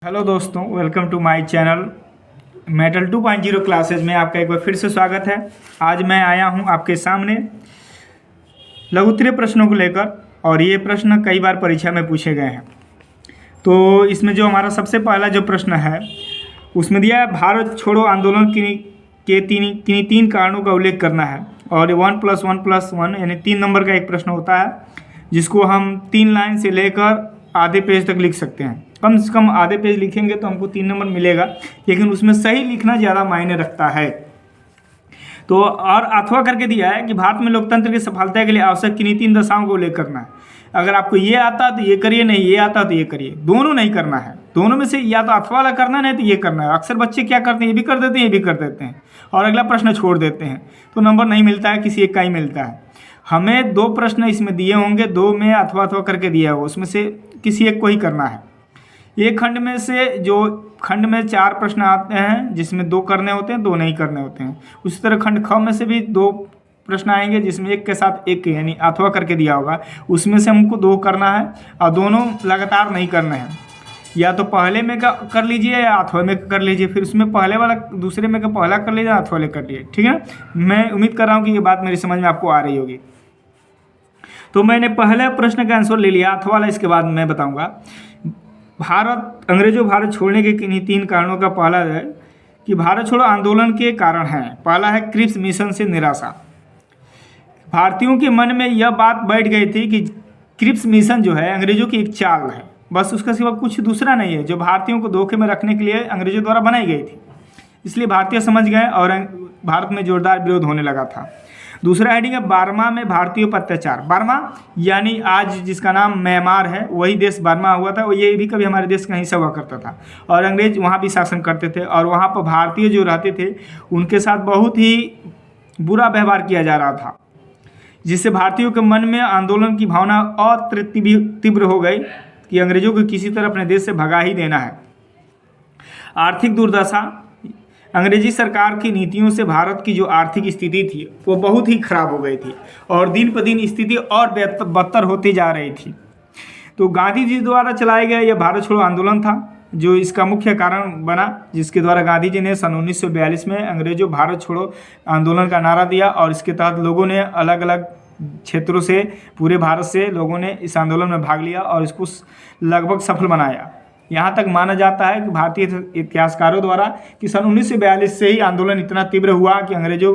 Hello दोस्तों, welcome to my channel metal 2.0 classes में आपका एक बार फिर से स्वागत है। आज मैं आया हूं आपके सामने लघुत्तरीय प्रश्नों को लेकर, और ये प्रश्न कई बार परीक्षा में पूछे गए हैं। तो इसमें जो हमारा सबसे पहला जो प्रश्न है उसमें दिया है भारत छोड़ो आंदोलन के तीन कारणों का उल्लेख करना है। और 1+1+1 यानी 3 नंबर का एक प्रश्न होता है, जिसको हम 3 लाइन से लेकर आधे पेज तक लिख सकते हैं। कम से कम आधे पेज लिखेंगे तो हमको 3 नंबर मिलेगा, लेकिन उसमें सही लिखना ज़्यादा मायने रखता है। तो और अथवा करके दिया है कि भारत में लोकतंत्र की सफलता के लिए आवश्यक किन्हीं 3 दशाओं को उल्लेख करना है। अगर आपको ये आता है तो ये करिए, नहीं ये आता तो ये करिए, दोनों नहीं करना है। दोनों में से या तो अथवा वाला करना है, नहीं तो ये करना है। अक्सर बच्चे क्या करते हैं, ये भी कर देते हैं, ये भी कर देते हैं, और अगला प्रश्न छोड़ देते हैं, तो नंबर नहीं मिलता है, किसी एक का ही मिलता है। हमें 2 प्रश्न इसमें दिए होंगे, 2 में अथवा अथवा करके दिया हो, उसमें से किसी एक को ही करना है। एक खंड में से जो खंड में 4 प्रश्न आते हैं जिसमें 2 करने होते हैं, 2 नहीं करने होते हैं। उसी तरह खंड ख में से भी 2 प्रश्न आएंगे जिसमें एक के साथ एक यानी अथवा करके दिया होगा, उसमें से हमको 2 करना है, और दोनों लगातार नहीं करने हैं। या तो पहले में का कर लीजिए या अथवा में कर लीजिए, फिर उसमें पहले वाला दूसरे में का पहला कर लीजिए, अथवा कर लीजिए। ठीक है, मैं उम्मीद कर रहा हूँ कि ये बात मेरी समझ में आपको आ रही होगी। तो मैंने पहले प्रश्न का आंसर ले लिया, अथवा वाला इसके बाद मैं बताऊँगा। अंग्रेजों भारत छोड़ने के किन्हीं 3 कारणों का पहला है कि भारत छोड़ो आंदोलन के कारण हैं। पहला है क्रिप्स मिशन से निराशा। भारतीयों के मन में यह बात बैठ गई थी कि क्रिप्स मिशन जो है अंग्रेजों की एक चाल है, बस उसका सिवा कुछ दूसरा नहीं है, जो भारतीयों को धोखे में रखने के लिए अंग्रेजों द्वारा बनाई गई थी। इसलिए भारतीय समझ गए और भारत में जोरदार विरोध होने लगा था। दूसरा हेडिंग है बर्मा में भारतीयों पर अत्याचार। बर्मा यानी आज जिसका नाम म्यांमार है, वही देश बर्मा हुआ था। ये भी कभी हमारे देश का हिस्सा हुआ करता था, और अंग्रेज वहाँ भी शासन करते थे, और वहाँ पर भारतीय जो रहते थे उनके साथ बहुत ही बुरा व्यवहार किया जा रहा था, जिससे भारतीयों के मन में आंदोलन की भावना और तीव्र हो गई कि अंग्रेजों को किसी तरह अपने देश से भगा ही देना है। आर्थिक दुर्दशा। अंग्रेजी सरकार की नीतियों से भारत की जो आर्थिक स्थिति थी वो बहुत ही खराब हो गई थी, और दिन पर दिन स्थिति और बदतर होती जा रही थी। तो गांधी जी द्वारा चलाया गया यह भारत छोड़ो आंदोलन था जो इसका मुख्य कारण बना, जिसके द्वारा गांधी जी ने सन 1942 में अंग्रेजों भारत छोड़ो आंदोलन का नारा दिया, और इसके तहत लोगों ने अलग अलग क्षेत्रों से, पूरे भारत से लोगों ने इस आंदोलन में भाग लिया और इसको लगभग सफल बनाया। यहाँ तक माना जाता है कि भारतीय इतिहासकारों द्वारा कि सन 1942 से ही आंदोलन इतना तीव्र हुआ कि अंग्रेजों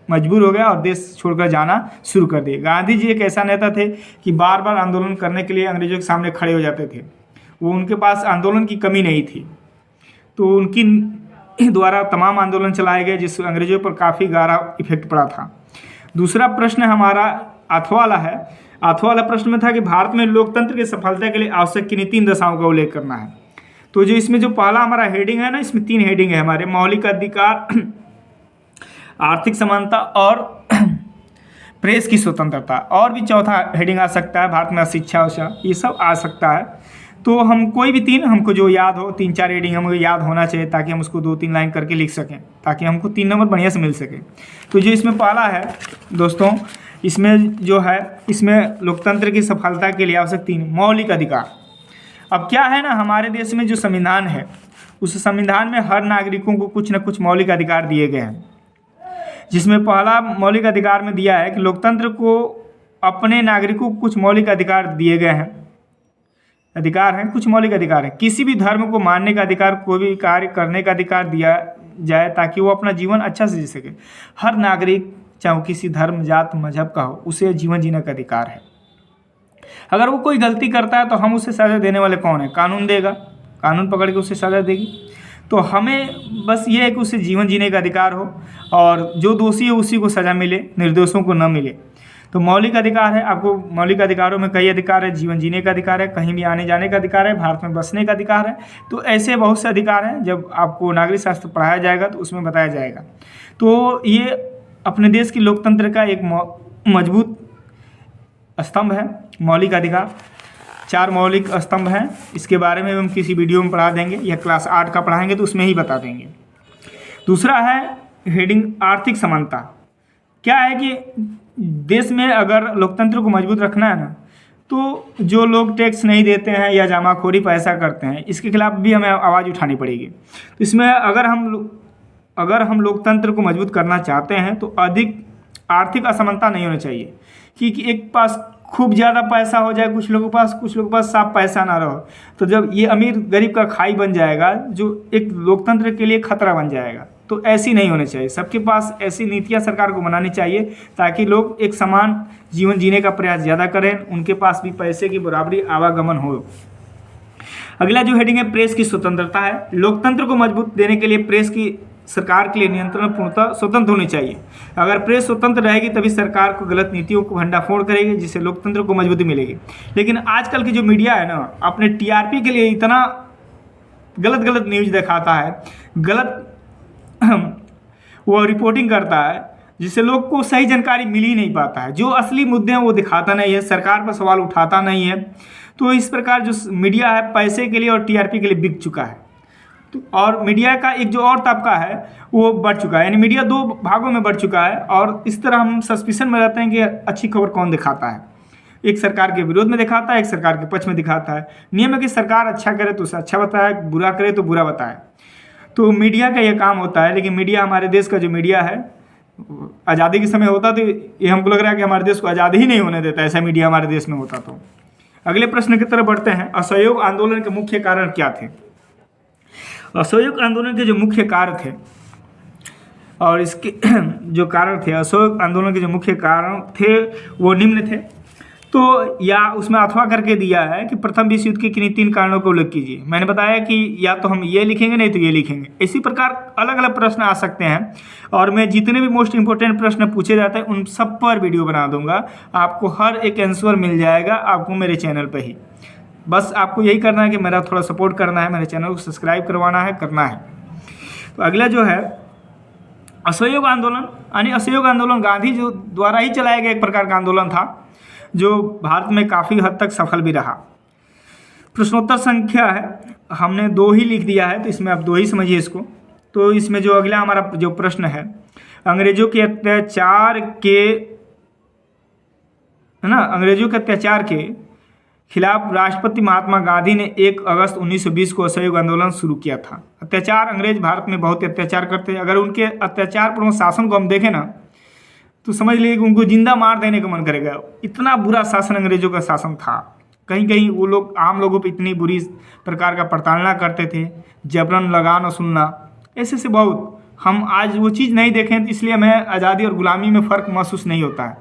मजबूर हो गया और देश छोड़कर जाना शुरू कर दिए। गांधी जी एक ऐसा नेता थे कि बार बार आंदोलन करने के लिए अंग्रेजों के सामने खड़े हो जाते थे। वो उनके पास आंदोलन की कमी नहीं थी, तो उनकी द्वारा तमाम आंदोलन चलाए गए, जिससे अंग्रेजों पर काफ़ी गहरा इफेक्ट पड़ा था। दूसरा प्रश्न हमारा अथवा वाला है। अथवा वाला प्रश्न में था कि भारत में लोकतंत्र की सफलता के लिए आवश्यक किन्हीं 3 दशाओं का उल्लेख करना है। तो जो इसमें जो पहला हमारा हेडिंग है ना, इसमें 3 हेडिंग है हमारे: मौलिक अधिकार, आर्थिक समानता, और प्रेस की स्वतंत्रता। और भी चौथा हेडिंग आ सकता है भारत में शिक्षा, ये सब आ सकता है। तो हम कोई भी 3 हमको जो याद हो, 3-4 हेडिंग हमको याद होना चाहिए, ताकि हम उसको 2-3 लाइन करके लिख सकें, ताकि हमको 3 नंबर बढ़िया से मिल सके। तो जो इसमें पहला है दोस्तों, इसमें जो है, इसमें लोकतंत्र की सफलता के लिए आवश्यक 3 मौलिक अधिकार। अब क्या है ना, हमारे देश में जो संविधान है, उस संविधान में हर नागरिकों को कुछ न कुछ मौलिक अधिकार दिए गए हैं, जिसमें पहला मौलिक अधिकार में दिया है कि लोकतंत्र को अपने नागरिकों को कुछ मौलिक अधिकार दिए गए हैं। अधिकार हैं, कुछ मौलिक अधिकार हैं। किसी भी धर्म को मानने का अधिकार, कोई भी कार्य करने का अधिकार दिया जाए ताकि वो अपना जीवन अच्छा से जी सके। हर नागरिक, चाहे वो किसी धर्म, जात, मजहब का हो, उसे जीवन जीने का अधिकार है। अगर वो कोई गलती करता है तो हम उसे सज़ा देने वाले कौन है? कानून देगा, कानून पकड़ के उसे सज़ा देगी। तो हमें बस ये है कि उसे जीवन जीने का अधिकार हो, और जो दोषी है उसी को सज़ा मिले, निर्दोषों को न मिले। तो मौलिक अधिकार है। आपको मौलिक अधिकारों में कई अधिकार है। जीवन जीने का अधिकार है, कहीं भी आने जाने का अधिकार है, भारत में बसने का अधिकार है। तो ऐसे बहुत से अधिकार हैं, जब आपको नागरिक शास्त्र पढ़ाया जाएगा तो उसमें बताया जाएगा। तो ये अपने देश की लोकतंत्र का एक मजबूत स्तंभ है, मौलिक अधिकार। 4 मौलिक स्तंभ हैं, इसके बारे में हम किसी वीडियो में पढ़ा देंगे, या क्लास 8 का पढ़ाएंगे तो उसमें ही बता देंगे। दूसरा है हेडिंग आर्थिक समानता। क्या है कि देश में अगर लोकतंत्र को मजबूत रखना है ना, तो जो लोग टैक्स नहीं देते हैं या जमाखोरी पैसा करते हैं, इसके खिलाफ भी हमें आवाज़ उठानी पड़ेगी। तो इसमें अगर हम लोकतंत्र को मजबूत करना चाहते हैं तो अधिक आर्थिक असमानता नहीं होनी चाहिए कि एक पास खूब ज़्यादा पैसा हो जाए, कुछ लोगों के पास साफ पैसा ना रहो, तो जब ये अमीर गरीब का खाई बन जाएगा जो एक लोकतंत्र के लिए खतरा बन जाएगा। तो ऐसी नहीं होनी चाहिए। सबके पास ऐसी नीतियाँ सरकार को बनानी चाहिए ताकि लोग एक समान जीवन जीने का प्रयास ज़्यादा करें, उनके पास भी पैसे की बराबरी आवागमन हो। अगला जो हेडिंग है, प्रेस की स्वतंत्रता है। लोकतंत्र को मजबूत देने के लिए प्रेस की सरकार के लिए नियंत्रण पूर्णतः स्वतंत्र होनी चाहिए। अगर प्रेस स्वतंत्र रहेगी तभी सरकार को गलत नीतियों को भंडाफोड़ करेगी, जिससे लोकतंत्र को मजबूती मिलेगी। लेकिन आजकल की जो मीडिया है ना, अपने टीआरपी के लिए इतना गलत न्यूज़ दिखाता है, गलत वो रिपोर्टिंग करता है, जिससे लोग को सही जानकारी मिल ही नहीं पाता है। जो असली मुद्दे हैं वो दिखाता नहीं है, सरकार पर सवाल उठाता नहीं है। तो इस प्रकार जो मीडिया है पैसे के लिए और टीआरपी के लिए बिक चुका है। तो और मीडिया का एक जो और तबका है वो बढ़ चुका है, यानी मीडिया दो भागों में बढ़ चुका है। और इस तरह हम सस्पिशन में रहते हैं कि अच्छी खबर कौन दिखाता है। एक सरकार के विरोध में दिखाता है, एक सरकार के पक्ष में दिखाता है। नियम है कि सरकार अच्छा करे तो उसे अच्छा बताए, बुरा करे तो बुरा बताए। तो मीडिया का यह काम होता है। लेकिन मीडिया, हमारे देश का जो मीडिया है, आज़ादी के समय होता तो ये हमको लग रहा है कि हमारे देश को आज़ादी ही नहीं होने देता, ऐसा मीडिया हमारे देश में होता। तो अगले प्रश्न की तरफ बढ़ते हैं। असहयोग आंदोलन के मुख्य कारण क्या थे? असहयोग आंदोलन के जो मुख्य कारण थे और इसके जो कारण थे, असहयोग आंदोलन के जो मुख्य कारण थे वो निम्न थे। तो या उसमें अथवा करके दिया है कि प्रथम विश्व युद्ध के किन्हीं 3 कारणों को उल्लेख कीजिए। मैंने बताया कि या तो हम ये लिखेंगे, नहीं तो ये लिखेंगे। इसी प्रकार अलग अलग प्रश्न आ सकते हैं और मैं जितने भी मोस्ट इंपॉर्टेंट प्रश्न पूछे जाते हैं उन सब पर वीडियो बना दूंगा। आपको हर एक आंसर मिल जाएगा आपको मेरे चैनल पर ही। बस आपको यही करना है कि मेरा थोड़ा सपोर्ट करना है, मेरे चैनल को सब्सक्राइब करवाना है, करना है। तो अगला जो है असहयोग आंदोलन, यानी असहयोग आंदोलन गांधी जो द्वारा ही चलाया गया एक प्रकार का आंदोलन था जो भारत में काफ़ी हद तक सफल भी रहा। प्रश्नोत्तर संख्या है, हमने 2 ही लिख दिया है, तो इसमें आप 2 ही समझिए इसको। तो इसमें जो अगला हमारा जो प्रश्न है, अंग्रेजों के अत्याचार के खिलाफ राष्ट्रपति महात्मा गांधी ने 1 अगस्त 1920 को असहयोग आंदोलन शुरू किया था। अत्याचार, अंग्रेज भारत में बहुत अत्याचार करते हैं। अगर उनके अत्याचार पूर्ण शासन को हम देखें ना तो समझ लीजिए कि उनको जिंदा मार देने का मन करेगा। इतना बुरा शासन अंग्रेजों का शासन था। कहीं कहीं वो लोग आम लोगों पर इतनी बुरी प्रकार का प्रताड़ना करते थे, जबरन लगान वसूलना, ऐसे से बहुत। हम आज वो चीज़ नहीं देखें, तो इसलिए हमें आज़ादी और गुलामी में फ़र्क महसूस नहीं होता है।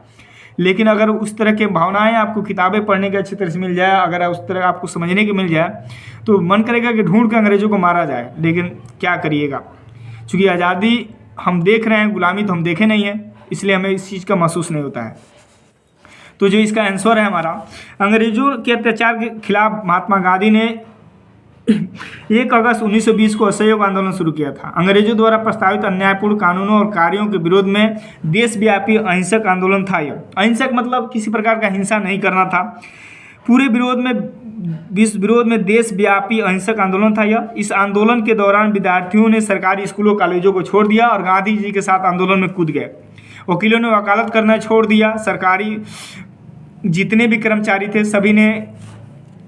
लेकिन अगर उस तरह के भावनाएं आपको किताबें पढ़ने के अच्छी तरह से मिल जाए, अगर उस तरह आपको समझने की मिल जाए, तो मन करेगा कि ढूंढ के अंग्रेजों को मारा जाए। लेकिन क्या करिएगा, क्योंकि आज़ादी हम देख रहे हैं, गुलामी तो हम देखे नहीं है, इसलिए हमें इस चीज़ का महसूस नहीं होता है। तो जो इसका आंसर है हमारा, अंग्रेजों के अत्याचार के खिलाफ महात्मा गांधी ने 1 अगस्त 1920 को असहयोग आंदोलन शुरू किया था। अंग्रेजों द्वारा प्रस्तावित अन्यायपूर्ण कानूनों और कार्यों के विरोध में देशव्यापी अहिंसक आंदोलन था। यह अहिंसक मतलब किसी प्रकार का हिंसा नहीं करना था। पूरे विरोध में देशव्यापी अहिंसक आंदोलन था यह। इस आंदोलन के दौरान विद्यार्थियों ने सरकारी स्कूलों कॉलेजों को छोड़ दिया और गांधी जी के साथ आंदोलन में कूद गए। वकीलों ने वकालत करना छोड़ दिया। सरकारी जितने भी कर्मचारी थे सभी ने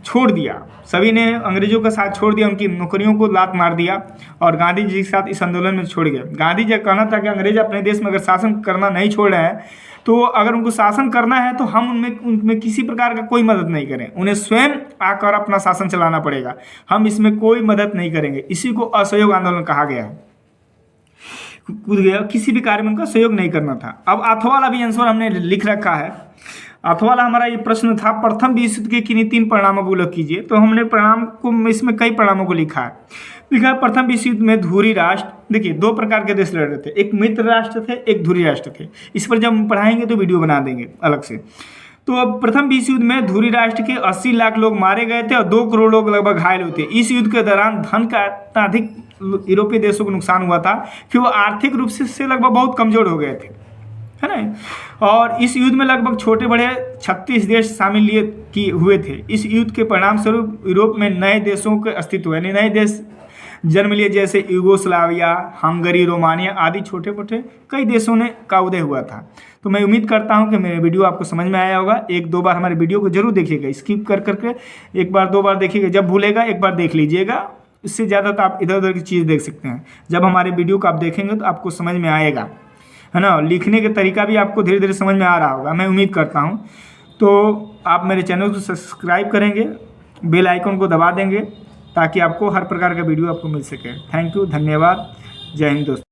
छोड़ दिया, सभी ने अंग्रेजों का साथ छोड़ दिया, उनकी नौकरियों को लात मार दिया और गांधी जी के साथ इस आंदोलन में छोड़ गए। गांधी जी का कहना था कि अंग्रेज अपने देश में अगर शासन करना नहीं छोड़ रहे हैं तो अगर उनको शासन करना है तो हम उनमें किसी प्रकार का कोई मदद नहीं करें, उन्हें स्वयं आकर अपना शासन चलाना पड़ेगा, हम इसमें कोई मदद नहीं करेंगे। इसी को असहयोग आंदोलन कहा गया है। कूद गया, किसी भी कार्य में उनका सहयोग नहीं करना था। अब अथवा वाला भी आंसर हमने लिख रखा है। अथवा वाला हमारा ये प्रश्न था, प्रथम विश्व युद्ध के किन्हीं 3 परिणामों को उल्लेख कीजिए। तो हमने परिणाम को, इसमें कई परिणामों को लिखा है। लिखा है प्रथम विश्व युद्ध में धुरी राष्ट्र, देखिए 2 प्रकार के देश लड़ रहे थे, एक मित्र राष्ट्र थे, एक धुरी राष्ट्र थे। इस पर जब हम पढ़ाएंगे तो वीडियो बना देंगे अलग से। तो अब प्रथम विश्व युद्ध में धुरी राष्ट्र के 80 लाख लोग मारे गए थे और 2 करोड़ लोग लगभग घायल हुए थे। इस युद्ध के दौरान धन का अत्यधिक यूरोपीय देशों को नुकसान हुआ था कि वो आर्थिक रूप से लगभग बहुत कमजोर हो गए थे, है ना। और इस युद्ध में लगभग छोटे बड़े 36 देश शामिल हुए थे। इस युद्ध के परिणाम स्वरूप यूरोप में नए देशों के अस्तित्व, यानी नए देश जन्म लिए, जैसे यूगोस्लाविया, हंगरी, रोमानिया आदि छोटे मोटे कई देशों ने का उदय हुआ था। तो मैं उम्मीद करता हूं कि मेरे वीडियो आपको समझ में आया होगा। एक दो बार हमारे वीडियो को जरूर देखिएगा, स्किप कर करके एक बार दो बार देखिएगा, जब भूलेगा एक बार देख लीजिएगा। इससे ज़्यादा तो आप इधर उधर की चीज़ देख सकते हैं। जब हमारे वीडियो को आप देखेंगे तो आपको समझ में आएगा, है ना। लिखने का तरीका भी आपको धीरे धीरे समझ में आ रहा होगा, मैं उम्मीद करता हूँ। तो आप मेरे चैनल को सब्सक्राइब करेंगे, बेल आइकन को दबा देंगे, ताकि आपको हर प्रकार का वीडियो आपको मिल सके। थैंक यू, धन्यवाद, जय हिंद दोस्तों।